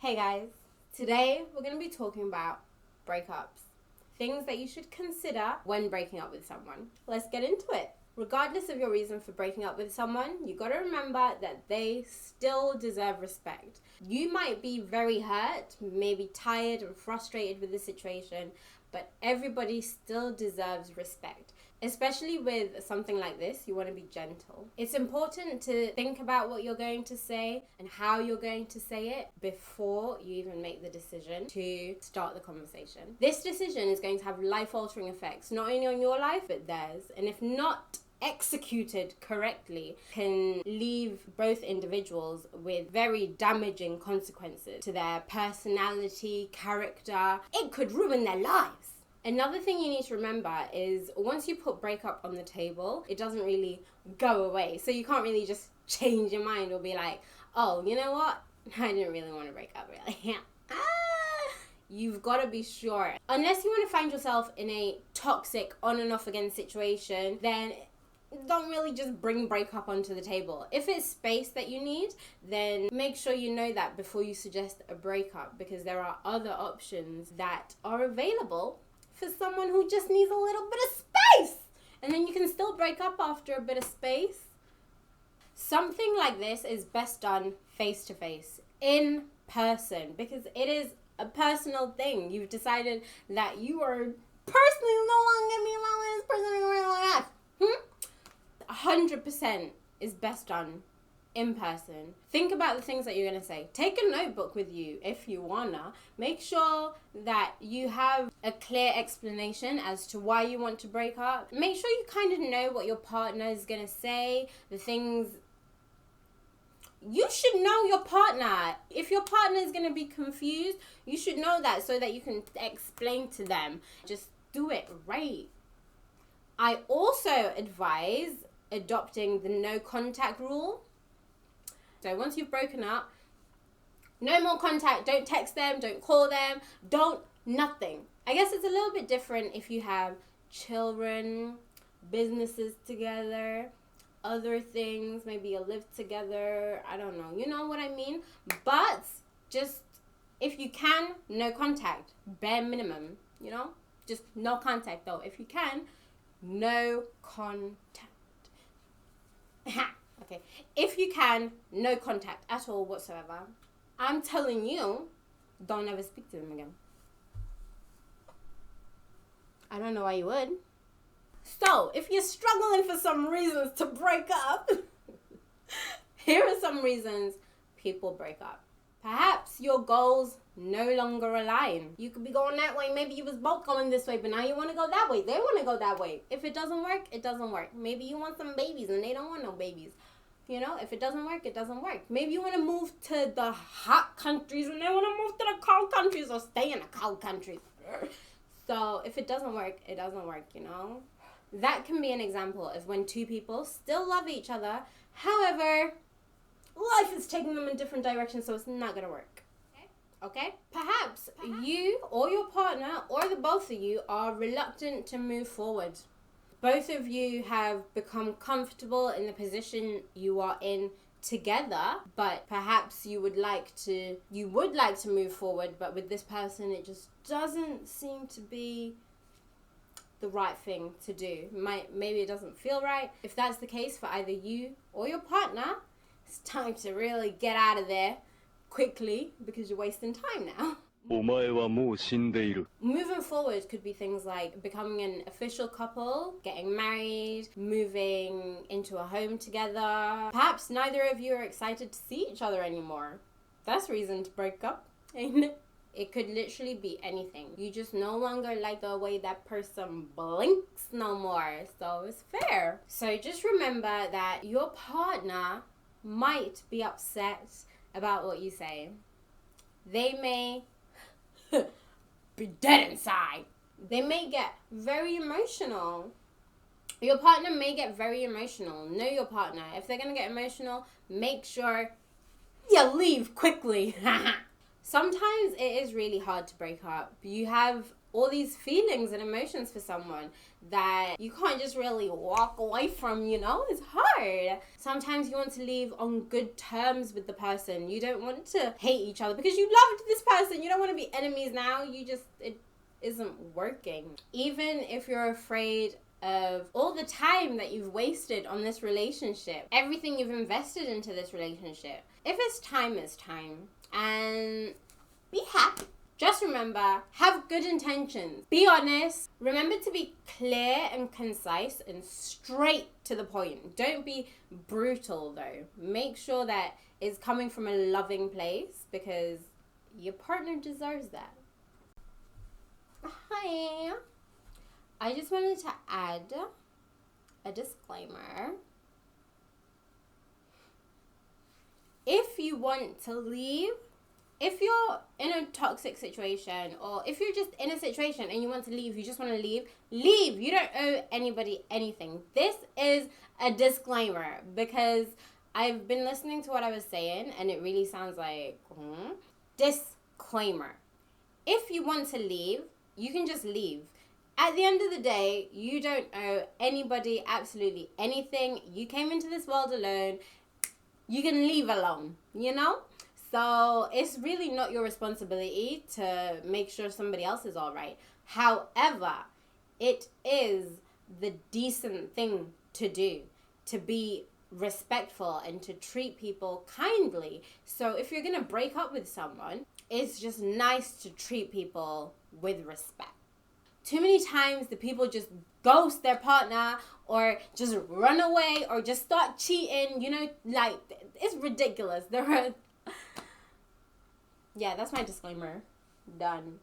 Hey guys, today we're going to be talking about breakups. Things that you should consider when breaking up with someone. Let's get into it. Regardless of your reason for breaking up with someone, you got to remember that they still deserve respect. You might be very hurt, maybe tired and frustrated with the situation, but everybody still deserves respect. Especially with something like this, you want to be gentle. It's important to think about what you're going to say and how you're going to say it before you even make the decision to start the conversation. This decision is going to have life-altering effects, not only on your life, but theirs. And if not executed correctly, can leave both individuals with very damaging consequences to their personality, character. It could ruin their lives. Another thing you need to remember is once you put breakup on the table, it doesn't really go away. So you can't really just change your mind or be like, oh, you know what? I didn't really want to break up, really. You've got to be sure. Unless you want to find yourself in a toxic on and off again situation, then don't really just bring breakup onto the table. If it's space that you need, then make sure you know that before you suggest a breakup, because there are other options that are available for someone who just needs a little bit of space. And then you can still break up after a bit of space. Something like this is best done face to face, in person, because it is a personal thing. You've decided that you are personally no longer me along with this person anymore like that. 100% is best done in person. Think about the things that you're going to say. Take a notebook with you if you wanna. Make sure that you have a clear explanation as to why you want to break up. Make sure you kind of know what your partner is going to say, the things. You should know your partner. If your partner is going to be confused, you should know that so that you can explain to them. Just do it right. I also advise adopting the no contact rule. So once you've broken up, no more contact. Don't text them, don't call them, nothing. I guess it's a little bit different if you have children, businesses together, other things, maybe you live together, I don't know, you know what I mean? But just, if you can, no contact, bare minimum, you know? Just no contact though. If you can, no contact. Okay, if you can, no contact at all whatsoever. I'm telling you, don't ever speak to them again. I don't know why you would. So, if you're struggling for some reasons to break up, here are some reasons people break up. Perhaps your goals no longer align. You could be going that way. Maybe you was both going this way, but now you want to go that way. They want to go that way. If it doesn't work, it doesn't work. Maybe you want some babies and they don't want no babies. You know, if it doesn't work, it doesn't work. Maybe you want to move to the hot countries and they want to move to the cold countries, or stay in the cold countries. So if it doesn't work, it doesn't work, you know. That can be an example of when two people still love each other. However, life is taking them in different directions, so it's not going to work. Okay? Perhaps you or your partner or the both of you are reluctant to move forward. Both of you have become comfortable in the position you are in together, but perhaps you would like to move forward, but with this person it just doesn't seem to be the right thing to do. Maybe it doesn't feel right. If that's the case for either you or your partner, it's time to really get out of there quickly, because you're wasting time now. Moving forward could be things like becoming an official couple, getting married, moving into a home together. Perhaps neither of you are excited to see each other anymore. That's reason to break up, ain't it? It could literally be anything. You just no longer like the way that person blinks no more. So it's fair. So just remember that your partner might be upset about what you say. They may be dead inside. They may get very emotional. Your partner may get very emotional. Know your partner. If they're going to get emotional, make sure you leave quickly. Sometimes it is really hard to break up. You have all these feelings and emotions for someone that you can't just really walk away from, you know? It's hard. Sometimes you want to leave on good terms with the person. You don't want to hate each other because you loved this person. You don't want to be enemies now. It isn't working. Even if you're afraid of all the time that you've wasted on this relationship, everything you've invested into this relationship. If it's time, it's time. And be happy. Just remember, have good intentions. Be honest. Remember to be clear and concise and straight to the point. Don't be brutal though. Make sure that it's coming from a loving place because your partner deserves that. Hi. I just wanted to add a disclaimer. If you want to leave, if you're in a toxic situation, or if you're just in a situation and you want to leave, you just want to leave. You don't owe anybody anything. This is a disclaimer because I've been listening to what I was saying and it really sounds like, Disclaimer. If you want to leave, you can just leave. At the end of the day, you don't owe anybody absolutely anything. You came into this world alone. You can leave alone, you know? So it's really not your responsibility to make sure somebody else is all right. However, it is the decent thing to do, to be respectful and to treat people kindly. So if you're going to break up with someone, it's just nice to treat people with respect. Too many times the people just ghost their partner or just run away or just start cheating, you know, like, it's ridiculous. Yeah, that's my disclaimer. Done.